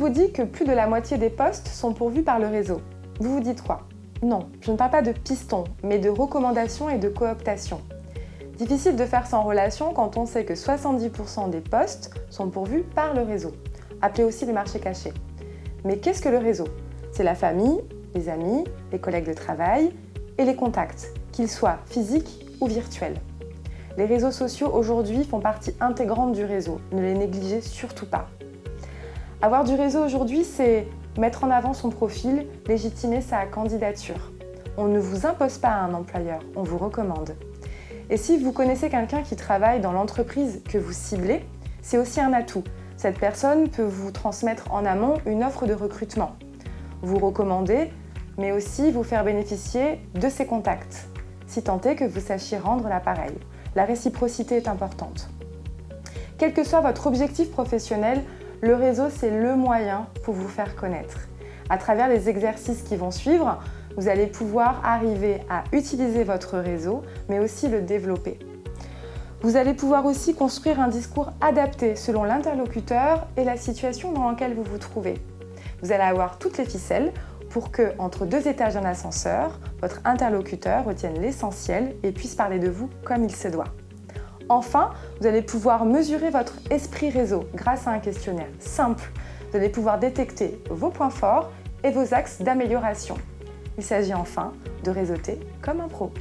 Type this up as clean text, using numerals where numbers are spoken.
vous dit que plus de la moitié des postes sont pourvus par le réseau, vous vous dites quoi? Non, je ne parle pas de piston, mais de recommandations et de cooptation. Difficile de faire sans relation quand on sait que 70% des postes sont pourvus par le réseau, appelé aussi le marché caché. Mais qu'est-ce que le réseau? C'est la famille, les amis, les collègues de travail et les contacts, qu'ils soient physiques ou virtuels. Les réseaux sociaux aujourd'hui font partie intégrante du réseau, ne les négligez surtout pas. Avoir du réseau aujourd'hui, c'est mettre en avant son profil, légitimer sa candidature. On ne vous impose pas un employeur, on vous recommande. Et si vous connaissez quelqu'un qui travaille dans l'entreprise que vous ciblez, c'est aussi un atout. Cette personne peut vous transmettre en amont une offre de recrutement, vous recommander, mais aussi vous faire bénéficier de ses contacts, si tant est que vous sachiez rendre l'appareil. La réciprocité est importante. Quel que soit votre objectif professionnel, le réseau, c'est le moyen pour vous faire connaître. À travers les exercices qui vont suivre, vous allez pouvoir arriver à utiliser votre réseau, mais aussi le développer. Vous allez pouvoir aussi construire un discours adapté selon l'interlocuteur et la situation dans laquelle vous vous trouvez. Vous allez avoir toutes les ficelles pour que, entre deux étages d'un ascenseur, votre interlocuteur retienne l'essentiel et puisse parler de vous comme il se doit. Enfin, vous allez pouvoir mesurer votre esprit réseau grâce à un questionnaire simple. Vous allez pouvoir détecter vos points forts et vos axes d'amélioration. Il s'agit enfin de réseauter comme un pro.